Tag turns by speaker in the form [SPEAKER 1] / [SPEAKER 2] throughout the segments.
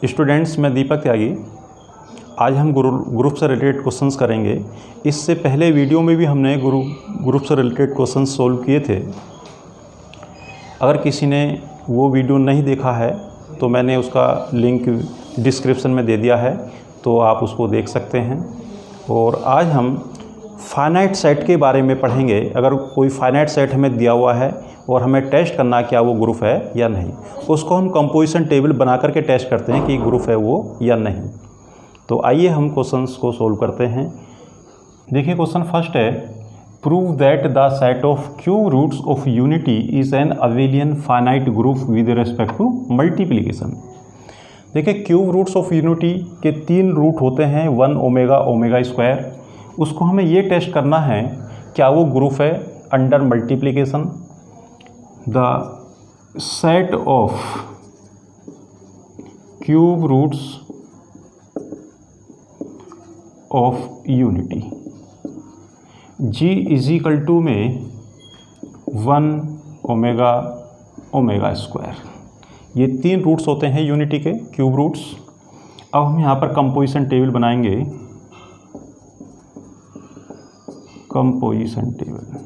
[SPEAKER 1] Students, मैं दीपक त्यागी। आज हम ग्रुप से रिलेटेड क्वेश्चंस करेंगे। इससे पहले वीडियो में भी हमने ग्रुप से रिलेटेड क्वेश्चंस सोल्व किए थे। अगर किसी ने वो वीडियो नहीं देखा है तो मैंने उसका लिंक डिस्क्रिप्शन में दे दिया है, तो आप उसको देख सकते हैं। और आज हम फाइनाइट सेट के बारे में पढ़ेंगे। अगर कोई फाइनाइट सेट हमें दिया हुआ है और हमें टेस्ट करना क्या वो ग्रुप है या नहीं, उसको हम कंपोजिशन टेबल बना करके टेस्ट करते हैं कि ग्रुप है वो या नहीं। तो आइए हम क्वेश्चंस को सोल्व करते हैं। देखिए, क्वेश्चन फर्स्ट है, prove that the set of cube roots of unity is an abelian finite group with respect to multiplication. देखिए, क्यूब रूट्स ऑफ यूनिटी के 3 रूट होते हैं, 1 ओमेगा ओमेगा स्क्वायर। उसको हमें ये टेस्ट करना है क्या वो ग्रुप है under multiplication. The set of cube roots of unity G is equal to में 1 ओमेगा ओमेगा स्क्वायर। ये 3 रूट्स होते हैं यूनिटी के, क्यूब रूट्स। अब हम यहाँ पर कंपोजिशन टेबल बनाएंगे। कंपोजिशन टेबल,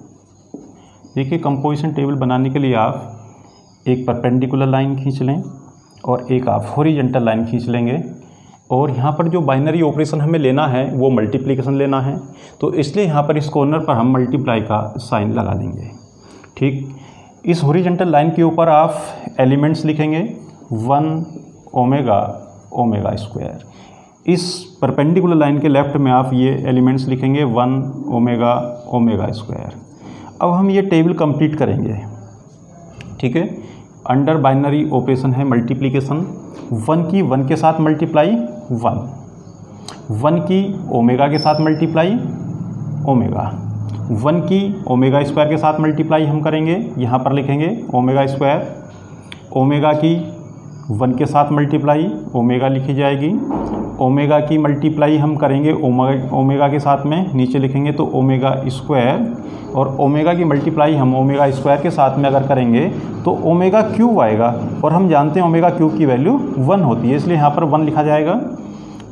[SPEAKER 1] देखिए, कंपोजिशन टेबल बनाने के लिए आप एक परपेंडिकुलर लाइन खींच लें और एक आप हॉरिजॉन्टल लाइन खींच लेंगे। और यहाँ पर जो बाइनरी ऑपरेशन हमें लेना है वो मल्टीप्लिकेशन लेना है, तो इसलिए यहाँ पर इस कॉर्नर पर हम मल्टीप्लाई का साइन लगा देंगे। ठीक, इस हॉरिजॉन्टल लाइन के ऊपर आप एलिमेंट्स लिखेंगे 1 ओमेगा ओमेगा स्क्वायर। इस परपेंडिकुलर लाइन के लेफ्ट में आप ये एलिमेंट्स लिखेंगे 1 ओमेगा ओमेगा स्क्वायर। अब हम ये टेबल कंप्लीट करेंगे। ठीक है, अंडर बाइनरी ऑपरेशन है मल्टीप्लिकेशन। 1 की 1 के साथ मल्टीप्लाई 1 की ओमेगा के साथ मल्टीप्लाई ओमेगा, 1 की ओमेगा स्क्वायर के साथ मल्टीप्लाई हम करेंगे, यहाँ पर लिखेंगे ओमेगा स्क्वायर। ओमेगा की 1 के साथ मल्टीप्लाई ओमेगा लिखी जाएगी। ओमेगा की मल्टीप्लाई हम करेंगे ओमेगा के साथ में, नीचे लिखेंगे तो ओमेगा स्क्वायर। और ओमेगा की मल्टीप्लाई हम ओमेगा स्क्वायर के साथ में अगर करेंगे तो ओमेगा क्यूब आएगा, और हम जानते हैं ओमेगा क्यूब की वैल्यू 1 होती है, इसलिए यहाँ पर 1 लिखा जाएगा।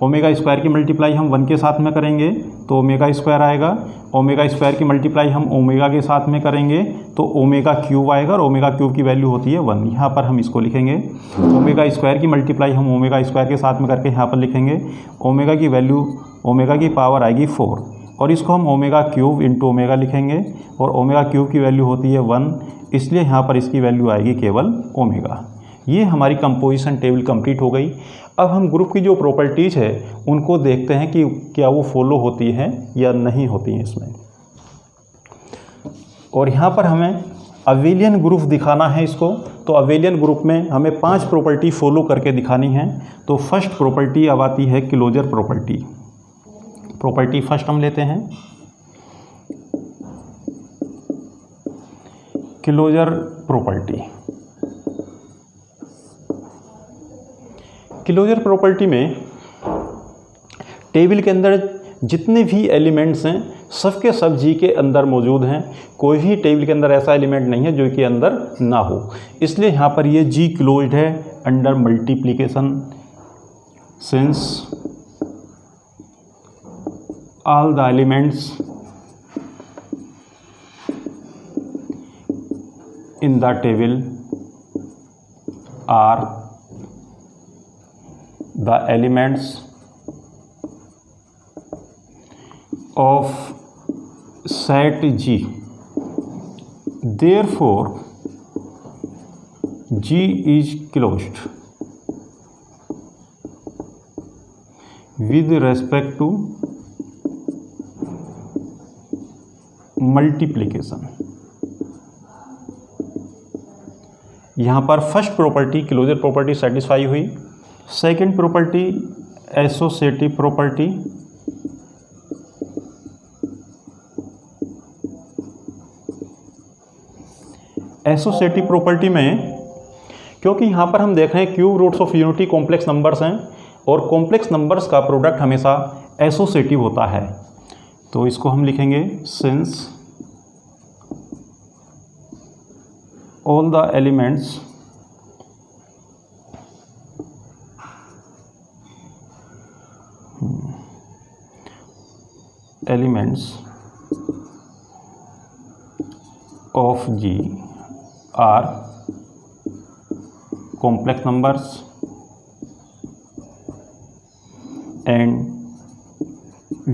[SPEAKER 1] ओमेगा स्क्वायर की मल्टीप्लाई हम 1 के साथ में करेंगे तो ओमेगा स्क्वायर आएगा। ओमेगा स्क्वायर की मल्टीप्लाई हम ओमेगा के साथ में करेंगे तो ओमेगा क्यूब आएगा, और ओमेगा क्यूब की वैल्यू होती है 1। यहाँ पर हम इसको लिखेंगे। ओमेगा स्क्वायर की मल्टीप्लाई हम ओमेगा स्क्वायर के साथ में करके यहाँ पर लिखेंगे। ओमेगा की वैल्यू, ओमेगा की पावर आएगी 4, और इसको हम ओमेगा क्यूब इंटू ओमेगा लिखेंगे, और ओमेगा क्यूब की वैल्यू होती है 1, इसलिए यहाँ पर इसकी वैल्यू आएगी केवल ओमेगा। ये हमारी कंपोजिशन टेबल कंप्लीट हो गई। अब हम ग्रुप की जो प्रॉपर्टीज़ है उनको देखते हैं कि क्या वो फॉलो होती हैं या नहीं होती हैं इसमें। और यहाँ पर हमें अबेलियन ग्रुप दिखाना है इसको, तो अबेलियन ग्रुप में हमें 5 प्रॉपर्टी फॉलो करके दिखानी है। तो फर्स्ट प्रॉपर्टी अब आती है क्लोजर प्रॉपर्टी। प्रॉपर्टी फर्स्ट हम लेते हैं क्लोजर प्रॉपर्टी। क्लोजर प्रॉपर्टी में टेबल के अंदर जितने भी एलिमेंट्स हैं सबके सब जी के अंदर मौजूद हैं। कोई भी टेबल के अंदर ऐसा एलिमेंट नहीं है जो कि अंदर ना हो, इसलिए यहाँ पर ये जी क्लोज्ड है under multiplication. Since all the elements in the table are the elements of set G, therefore G is closed with respect to multiplication। यहाँ पर first property closure property satisfy हुई। Second property associative property. Associative property में क्योंकि यहाँ पर हम देख रहे हैं cube roots of unity complex numbers हैं, और कॉम्प्लेक्स नंबर्स का प्रोडक्ट हमेशा एसोसिएटिव होता है। तो इसको हम लिखेंगे since all the elements of G are complex numbers and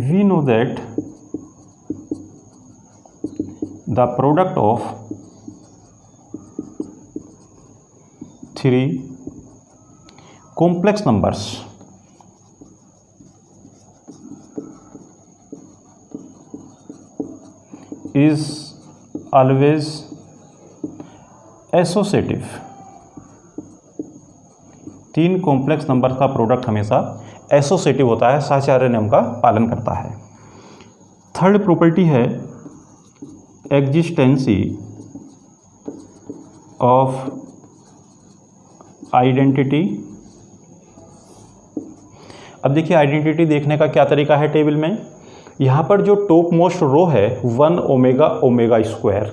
[SPEAKER 1] we know that the product of three complex numbers is always associative। तीन कॉम्प्लेक्स नंबर का प्रोडक्ट हमेशा एसोसिएटिव होता है, साहचर्य नियम का पालन करता है। थर्ड प्रॉपर्टी है एग्जिस्टेंसी ऑफ आइडेंटिटी। अब देखिए आइडेंटिटी देखने का क्या तरीका है टेबल में। यहाँ पर जो टॉप मोस्ट रो है 1 ओमेगा ओमेगा स्क्वायर,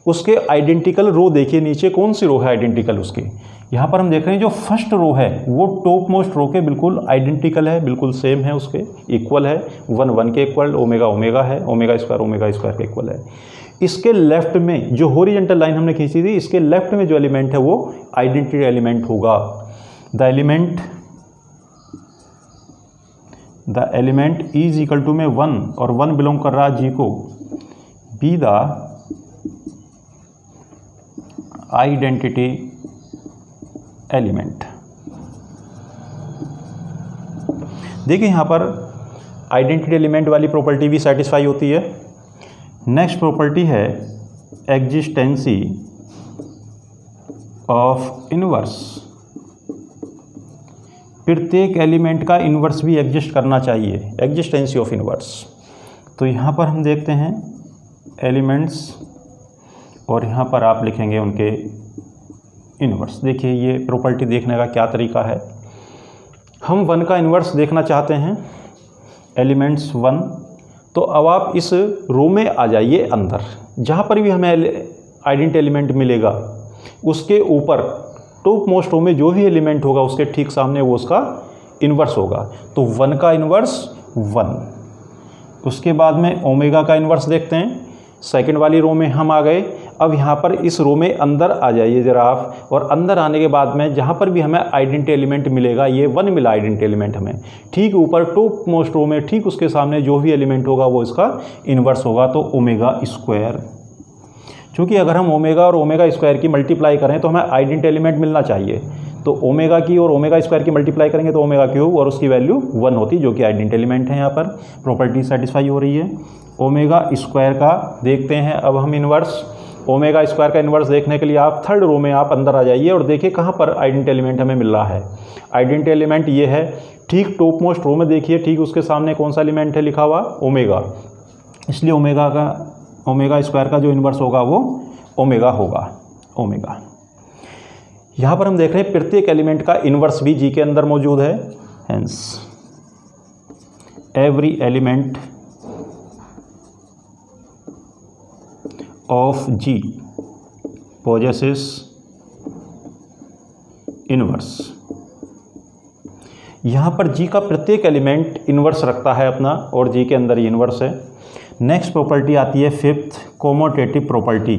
[SPEAKER 1] उसके आइडेंटिकल रो देखिए नीचे कौन सी रो है आइडेंटिकल उसके। यहाँ पर हम देख रहे हैं जो फर्स्ट रो है वो टॉप मोस्ट रो के बिल्कुल आइडेंटिकल है, बिल्कुल सेम है, उसके इक्वल है, 1 1 के इक्वल, ओमेगा ओमेगा है, ओमेगा स्क्वायर के इक्वल है। इसके लेफ्ट में जो हॉरिजॉन्टल लाइन हमने खींची थी, इसके लेफ्ट में जो एलिमेंट है वो आइडेंटिटी एलिमेंट होगा। The element is equal to में 1 और 1 बिलोंग कर रहा है जी को, बी द आइडेंटिटी एलिमेंट। देखिए यहाँ पर आइडेंटिटी एलिमेंट वाली प्रॉपर्टी भी सेटिस्फाई होती है। नेक्स्ट प्रॉपर्टी है एग्जिस्टेंसी ऑफ इनवर्स। प्रत्येक एलिमेंट का इन्वर्स भी एग्जिस्ट करना चाहिए, एग्जिस्टेंसी ऑफ इन्वर्स। तो यहाँ पर हम देखते हैं एलिमेंट्स और यहाँ पर आप लिखेंगे उनके इन्वर्स। देखिए ये प्रॉपर्टी देखने का क्या तरीका है। हम 1 का इन्वर्स देखना चाहते हैं, एलिमेंट्स 1, तो अब आप इस रो में आ जाइए अंदर, जहाँ पर भी हमें आइडेंटिटी एलिमेंट मिलेगा उसके ऊपर टॉप मोस्ट रो में जो भी एलिमेंट होगा उसके ठीक सामने वो उसका इन्वर्स होगा। तो 1 का इन्वर्स 1। उसके बाद में ओमेगा का इन्वर्स देखते हैं, सेकंड वाली रो में हम आ गए। अब यहाँ पर इस रो में अंदर आ जाइए ज़रा आप, और अंदर आने के बाद में जहाँ पर भी हमें आइडेंटिटी एलिमेंट मिलेगा, ये 1 मिला आइडेंटिटी एलिमेंट हमें, ठीक ऊपर टॉप मोस्ट रो में ठीक उसके सामने जो भी एलिमेंट होगा वो इसका इन्वर्स होगा, तो ओमेगा स्क्वायर। क्योंकि अगर हम ओमेगा और ओमेगा स्क्वायर की मल्टीप्लाई करें तो हमें आइडेंटिटी एलिमेंट मिलना चाहिए, तो ओमेगा की और ओमेगा स्क्वायर की मल्टीप्लाई करेंगे तो ओमेगा क्यूब और उसकी वैल्यू 1 होती, जो कि आइडेंटिटी एलिमेंट है। यहाँ पर प्रॉपर्टी सेटिस्फाई हो रही है। ओमेगा स्क्वायर का देखते हैं अब हम इन्वर्स। ओमेगा स्क्वायर का इन्वर्स देखने के लिए आप थर्ड रो में आप अंदर आ जाइए और देखिए कहाँ पर आइडेंटिटी एलिमेंट हमें मिल रहा है। आइडेंटिटी एलिमेंट ये है, ठीक टॉप मोस्ट रो में देखिए, ठीक उसके सामने कौन सा एलिमेंट है लिखा हुआ, ओमेगा। इसलिए ओमेगा स्क्वायर का जो इन्वर्स होगा वो ओमेगा होगा, ओमेगा। यहाँ पर हम देख रहे हैं प्रत्येक एलिमेंट का इन्वर्स भी जी के अंदर मौजूद है। Hence every element of G possesses inverse. यहाँ पर जी का प्रत्येक एलिमेंट इन्वर्स रखता है अपना, और जी के अंदर ही इन्वर्स है। नेक्स्ट प्रॉपर्टी आती है फिफ्थ, कोमोटेटिव प्रॉपर्टी।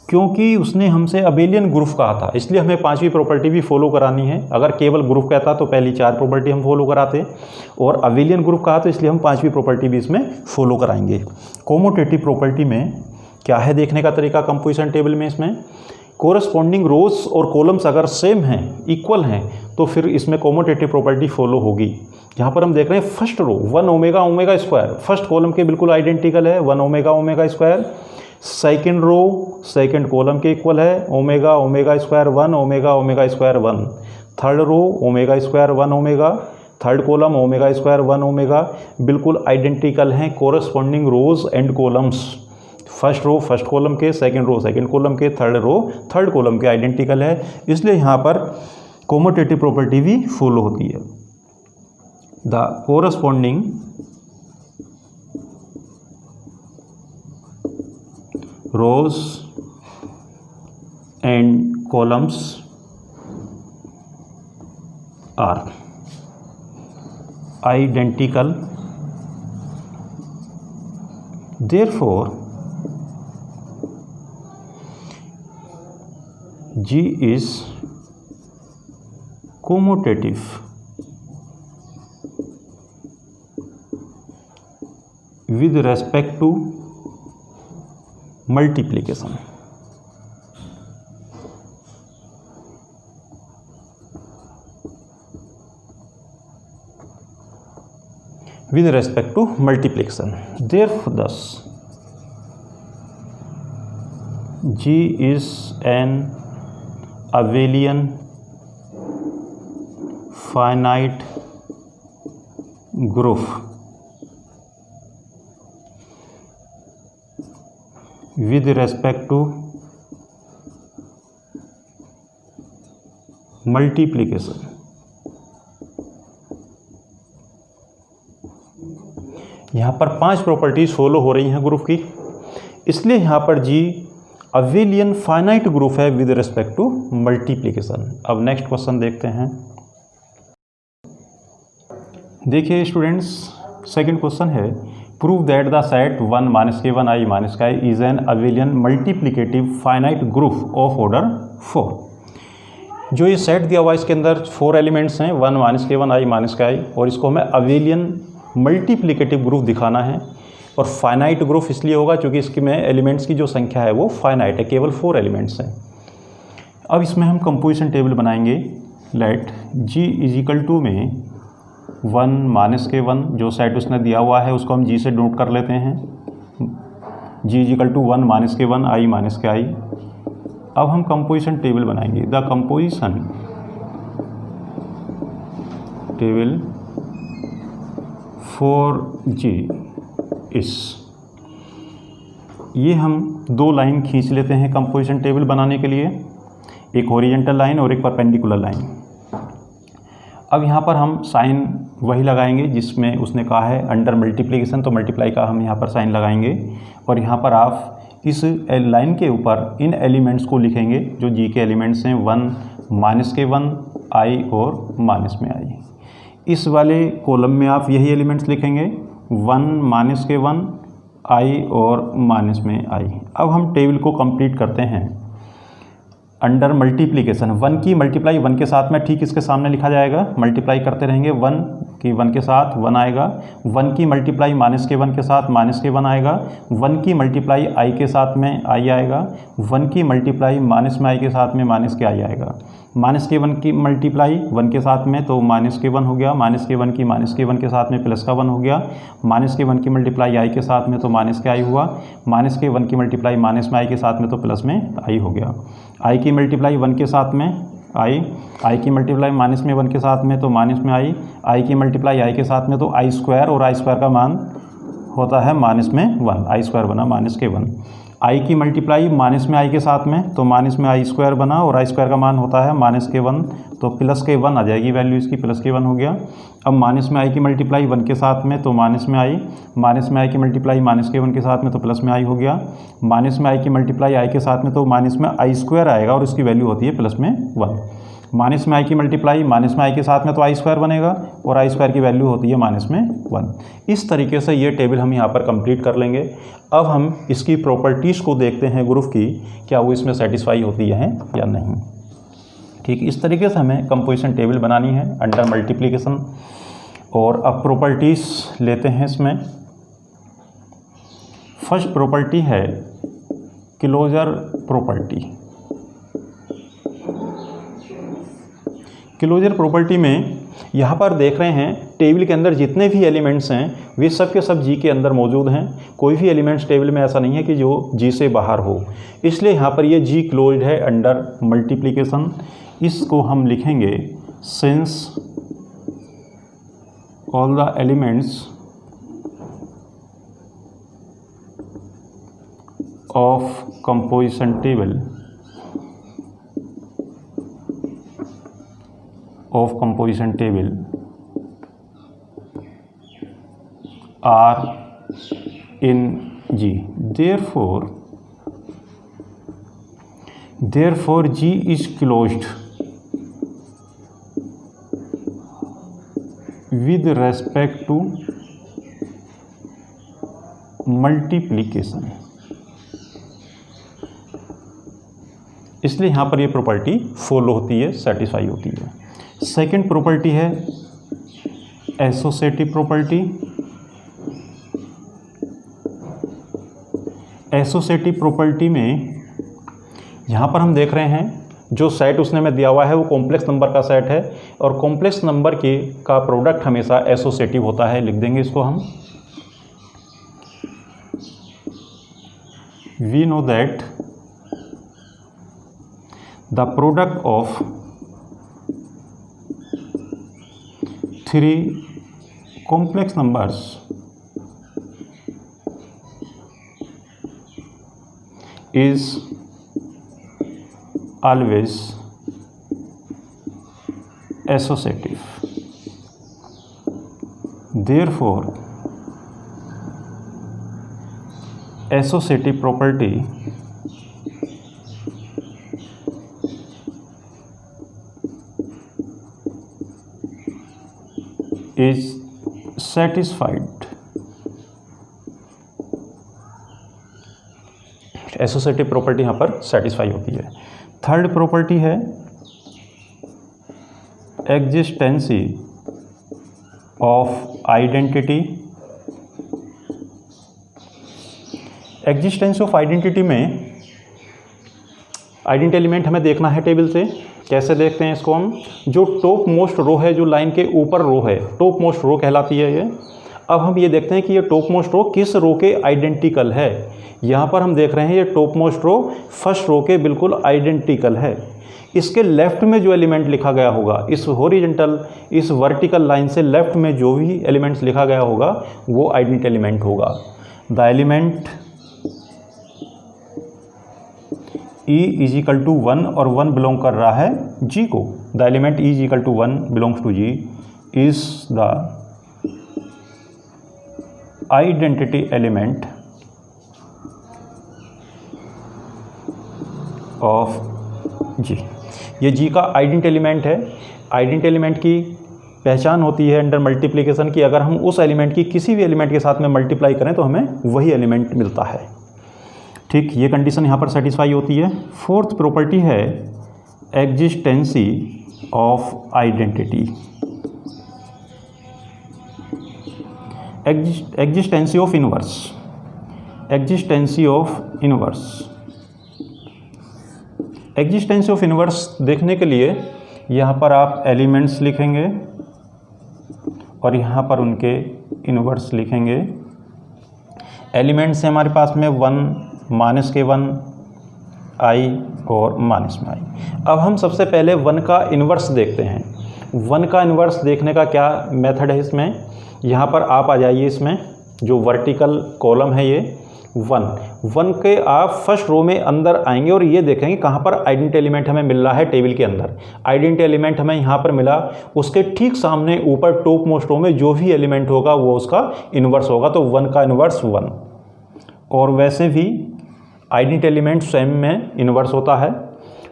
[SPEAKER 1] क्योंकि उसने हमसे अबेलियन ग्रुप कहा था इसलिए हमें 5वीं प्रॉपर्टी भी फॉलो करानी है। अगर केवल ग्रुप कहता तो पहली 4 प्रॉपर्टी हम फॉलो कराते, और अबेलियन ग्रुप कहा तो इसलिए हम 5वीं प्रॉपर्टी भी इसमें फॉलो कराएंगे। कोमोटेटिव प्रॉपर्टी में क्या है देखने का तरीका, कंपोजिशन टेबल में इसमें कोरस्पॉन्डिंग रोज और कॉलम्स अगर सेम हैं, इक्वल हैं, तो फिर इसमें कोमोटेटिव प्रॉपर्टी फॉलो होगी। यहाँ पर हम देख रहे हैं first row 1 omega omega square, first column के बिल्कुल आइडेंटिकल है 1 omega omega square. Second row second column के इक्वल है omega omega square 1 omega omega square 1। Third row omega square 1 omega, third column omega square 1 omega, बिल्कुल identical हैं corresponding rows and columns. First row first column के, second row second column के, third row third column के identical है, इसलिए यहाँ पर कोमोटेटिव property भी फॉलो होती है। The corresponding rows and columns are identical, therefore G is commutative with respect to multiplication। with respect to multiplication, therefore thus G is an abelian finite group with respect to multiplication। यहाँ पर 5 properties follow हो रही हैं group की, इसलिए यहाँ पर जी abelian finite group है विद रिस्पेक्ट टू मल्टीप्लिकेशन। अब नेक्स्ट क्वेश्चन देखते हैं। देखिए स्टूडेंट्स, सेकंड क्वेश्चन है prove that the set 1 - k1 i - k i is an abelian multiplicative finite group of order 4। जो ये सेट दिया हुआ है इसके अंदर 4 एलिमेंट्स हैं 1 - k1 i - k i, और इसको हमें अवेलियन मल्टीप्लिकेटिव ग्रुप दिखाना है। और फाइनाइट ग्रुप इसलिए होगा क्योंकि इसके में एलिमेंट्स की जो संख्या है वो फाइनाइट है, केवल 4 एलिमेंट्स हैं। अब इसमें हम कंपोजिशन टेबल बनाएंगे। लेट g = में 1 - k1 जो सेट उसने दिया हुआ है उसको हम g से नोट कर लेते हैं। g = 1 - k1 i - k i। अब हम कंपोजिशन टेबल बनाएंगे। The composition table for g इस, ये हम 2 लाइन खींच लेते हैं कंपोजिशन टेबल बनाने के लिए, एक हॉरिजॉन्टल लाइन और एक परपेंडिकुलर लाइन। अब यहाँ पर हम साइन वही लगाएंगे जिसमें उसने कहा है अंडर मल्टीप्लिकेशन, तो मल्टीप्लाई का हम यहाँ पर साइन लगाएंगे। और यहाँ पर आप इस लाइन के ऊपर इन एलिमेंट्स को लिखेंगे जो जी के एलिमेंट्स हैं 1 - k1 i और माइनस में i। इस वाले कॉलम में आप यही एलिमेंट्स लिखेंगे 1 - k1 i और माइनस में i। अब हम टेबल को कंप्लीट करते हैं। अंडर मल्टीप्लिकेशन 1 की मल्टीप्लाई 1 के साथ में ठीक इसके सामने लिखा जाएगा, मल्टीप्लाई करते रहेंगे 1 की 1 के साथ 1 आएगा, 1 की मल्टीप्लाई -k1 के साथ -k1 आएगा, 1 की मल्टीप्लाई i के साथ में i आएगा, 1 की मल्टीप्लाई -i के साथ में -k i आएगा, -k1 की मल्टीप्लाई 1 के साथ में तो -k1 हो गया, -k1 की -k1 के साथ में +1 हो गया, -k1 की मल्टीप्लाई i के साथ में तो -k i हुआ, -k1 की मल्टीप्लाई -i के साथ में तो प्लस में i हो गया, i की मल्टीप्लाई 1 के साथ में i की मल्टीप्लाई -1 के साथ में तो माइनस में i की मल्टीप्लाई i के साथ में तो i² और i² का मान होता है -1, i² बना -k1। i की मल्टीप्लाई -i के साथ में तो -i² बना और i² का मान होता है -k1, तो +k1 आ जाएगी वैल्यू इसकी, +k1 हो गया। अब -i की मल्टीप्लाई 1 के साथ में तो -i की मल्टीप्लाई -k1 के साथ में तो +i हो गया, -i की मल्टीप्लाई i के साथ में तो -i² आएगा और इसकी वैल्यू होती है +1। -i की मल्टीप्लाई -i के साथ में तो i² बनेगा और i² की वैल्यू होती है -1। इस तरीके से ये टेबल हम यहाँ पर कंप्लीट कर लेंगे। अब हम इसकी प्रॉपर्टीज़ को देखते हैं ग्रुप की, क्या वो इसमें सेटिस्फाई होती है या नहीं। ठीक, इस तरीके से हमें कंपोजिशन टेबल बनानी है अंडर मल्टीप्लिकेशन। और अब प्रॉपर्टीज़ लेते हैं इसमें। फर्स्ट प्रॉपर्टी है क्लोजर प्रॉपर्टी। क्लोजर प्रॉपर्टी में यहाँ पर देख रहे हैं टेबल के अंदर जितने भी एलिमेंट्स हैं वे सब के सब जी के अंदर मौजूद हैं। कोई भी एलिमेंट्स टेबल में ऐसा नहीं है कि जो जी से बाहर हो, इसलिए यहाँ पर ये जी क्लोज्ड है अंडर मल्टीप्लिकेशन। इसको हम लिखेंगे since all the elements of composition table are in G. Therefore G is closed with respect to multiplication. इसलिए यहाँ पर ये प्रॉपर्टी फॉलो होती है, सेटिस्फाई होती है। सेकंड प्रॉपर्टी है एसोसिएटिव प्रॉपर्टी। एसोसिएटिव प्रॉपर्टी में यहाँ पर हम देख रहे हैं जो सेट उसने में दिया हुआ है वो कॉम्प्लेक्स नंबर का सेट है और कॉम्प्लेक्स नंबर का प्रोडक्ट हमेशा एसोसिएटिव होता है। लिख देंगे इसको हम। We know that the product of 3 complex numbers is always associative. Therefore associative property is satisfied. Associative property यहाँ पर सेटिस्फाई होती है। थर्ड प्रॉपर्टी है existency of identity. Existency of identity में आइडेंटिटी एलिमेंट हमें देखना है टेबल से। कैसे देखते हैं इसको हम? जो टॉप मोस्ट रो है, जो लाइन के ऊपर रो है, टॉप मोस्ट रो कहलाती है ये। अब हम ये देखते हैं कि ये टॉप मोस्ट रो किस रो के आइडेंटिकल है। यहाँ पर हम देख रहे हैं ये top most row first row के बिल्कुल आइडेंटिकल है। इसके लेफ्ट में जो एलिमेंट लिखा गया होगा, इस हॉरिजॉन्टल इस वर्टिकल लाइन से लेफ्ट में जो भी एलिमेंट्स लिखा गया होगा वो आइडेंटिटी एलिमेंट होगा। The element E is equal to 1 और 1 बिलोंग कर रहा है G को। The element E is equal to 1 belongs to G is the identity element of G। ये G का आइडेंटिटी एलिमेंट है। आइडेंटिटी एलिमेंट की पहचान होती है अंडर मल्टीप्लिकेशन की, अगर हम उस एलिमेंट की किसी भी एलिमेंट के साथ में मल्टीप्लाई करें तो हमें वही एलिमेंट मिलता है। ठीक, ये कंडीशन यहाँ पर सेटिस्फाई होती है। फोर्थ प्रॉपर्टी है existency of identity. Existency of inverse. Existency of inverse. Existency of inverse देखने के लिए यहाँ पर आप एलिमेंट्स लिखेंगे और यहाँ पर उनके इनवर्स लिखेंगे। एलिमेंट्स हैं हमारे पास में 1 माइनस के 1 i और माइनस में i। अब हम सबसे पहले 1 का इन्वर्स देखते हैं। 1 का इन्वर्स देखने का क्या मेथड है इसमें? यहाँ पर आप आ जाइए, इसमें जो वर्टिकल कॉलम है ये 1 के आप फर्स्ट रो में अंदर आएंगे और ये देखेंगे कहाँ पर आइडेंटिटी एलिमेंट हमें मिल रहा है टेबल के अंदर। आइडेंटिटी एलिमेंट हमें यहाँ पर मिला, उसके ठीक सामने ऊपर टॉप मोस्ट रो में जो भी एलिमेंट होगा वो उसका इन्वर्स होगा। तो 1 का इन्वर्स 1। और वैसे भी आइडेंटिटी एलिमेंट स्वयं में इन्वर्स होता है।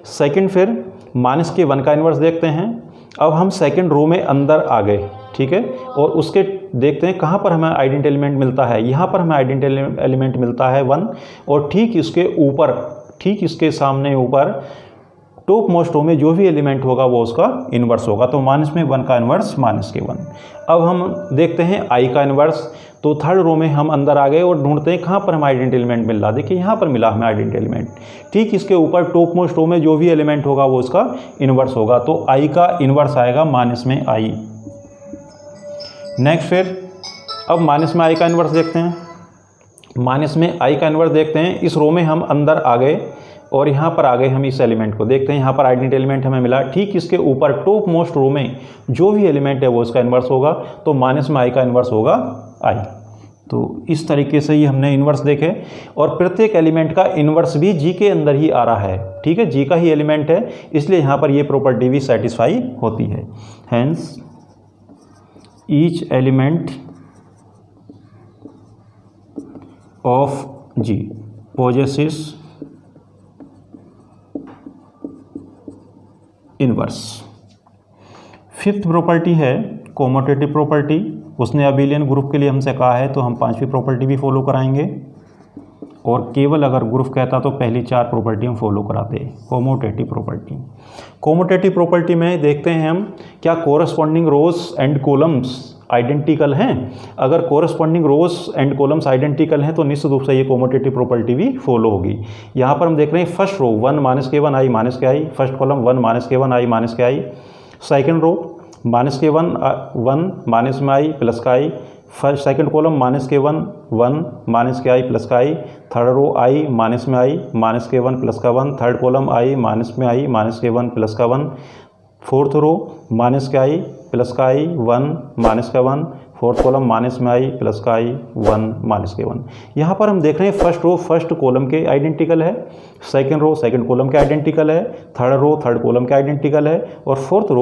[SPEAKER 1] सेकंड, फिर माइनस के 1 का इन्वर्स देखते हैं। अब हम सेकंड रो में अंदर आ गए, ठीक है, और उसके देखते हैं कहाँ पर हमें आइडेंटिटी एलिमेंट मिलता है। यहाँ पर हमें आइडेंटिटी एलिमेंट मिलता है 1 और ठीक इसके ऊपर, ठीक इसके सामने ऊपर टॉप मोस्ट रो में जो भी एलिमेंट होगा वो उसका इन्वर्स होगा। तो माइनस में 1 का इन्वर्स माइनस के 1। अब हम देखते हैं i का इन्वर्स। तो थर्ड रो में हम अंदर आ गए और ढूंढते हैं कहाँ पर हमें आइडेंटिटी एलिमेंट मिल रहा है। देखिए यहाँ पर मिला हमें आइडेंटिटी एलिमेंट। ठीक इसके ऊपर टॉप मोस्ट रो में जो भी एलिमेंट होगा वो उसका इन्वर्स होगा। तो i का इन्वर्स आएगा माइनस में i। नेक्स्ट, फिर अब माइनस में i का इन्वर्स देखते हैं। माइनस में i का इन्वर्स देखते हैं। इस रो में हम अंदर आ गए और यहाँ पर आ गए हम इस एलिमेंट को देखते हैं। यहाँ पर आइडेंटिटी एलिमेंट हमें मिला, ठीक इसके ऊपर टॉप मोस्ट रो में जो भी एलिमेंट है वो इसका इन्वर्स होगा। तो माइनस में i का इन्वर्स होगा i। तो इस तरीके से ये हमने इन्वर्स देखे और प्रत्येक एलिमेंट का इन्वर्स भी जी के अंदर ही आ रहा है, ठीक है, जी का ही एलिमेंट है, इसलिए यहाँ पर ये प्रॉपर्टी भी सेटिस्फाई होती है। Hence each element of G possesses inverse. Fifth property है कोमोटेटिव प्रॉपर्टी। उसने अबेलियन ग्रुप के लिए हमसे कहा है तो हम पांचवी प्रॉपर्टी भी फॉलो कराएंगे और केवल अगर ग्रुप कहता तो पहली चार प्रॉपर्टी हम फॉलो कराते। कोमोटेटिव प्रॉपर्टी, कोमोटेटिव प्रॉपर्टी में देखते हैं हम क्या corresponding rows and columns identical हैं। अगर corresponding rows and columns identical हैं तो निश्चित रूप से ये कोमोटेटिव प्रॉपर्टी भी फॉलो होगी। यहाँ पर हम देख रहे हैं first row 1 - k1 i - ki, first column 1 - k1 i - ki, second row -k1 1 - i plus का i, first second column -k1 1 - ki plus का i, third row i -k1 plus का 1, third column i -k1 plus का 1, fourth row -ki plus का i 1 - का 1, fourth column -i plus का i 1 - के 1। यहाँ पर हम देख रहे हैं फर्स्ट रो फर्स्ट कॉलम के आइडेंटिकल है, सेकेंड रो सेकेंड कॉलम के आइडेंटिकल है, थर्ड रो थर्ड कॉलम के आइडेंटिकल है और फोर्थ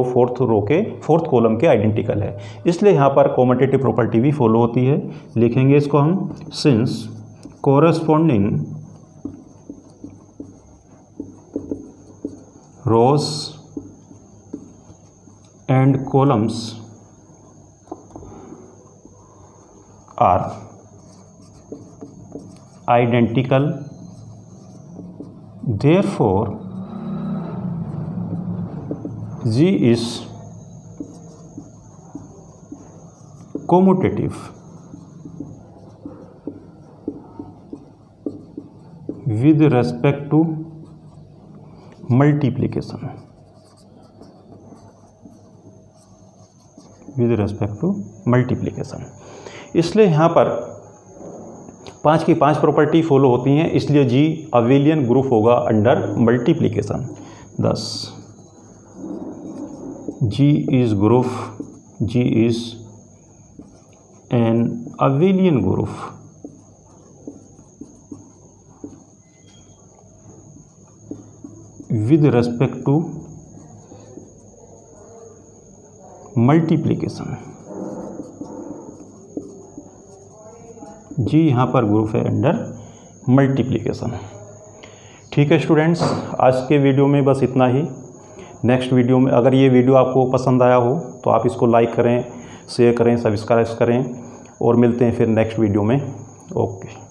[SPEAKER 1] रो के फोर्थ कॉलम के आइडेंटिकल है, इसलिए यहाँ पर कोमोटेटिव प्रॉपर्टी भी फॉलो होती है। लिखेंगे इसको हम since corresponding rows and columns are identical, therefore G is commutative with respect to multiplication, with respect to multiplication। इसलिए यहाँ पर 5 की 5 प्रॉपर्टी फॉलो होती हैं, इसलिए जी अबेलियन ग्रुप होगा under multiplication. thus G is group, G is an abelian group with respect to multiplication. G यहाँ पर ग्रुप है अंडर मल्टीप्लिकेशन। ठीक है स्टूडेंट्स, आज के वीडियो में बस इतना ही। नेक्स्ट वीडियो में अगर ये वीडियो आपको पसंद आया हो तो आप इसको लाइक करें, शेयर करें, सब्सक्राइब करें और मिलते हैं फिर नेक्स्ट वीडियो में। ओके।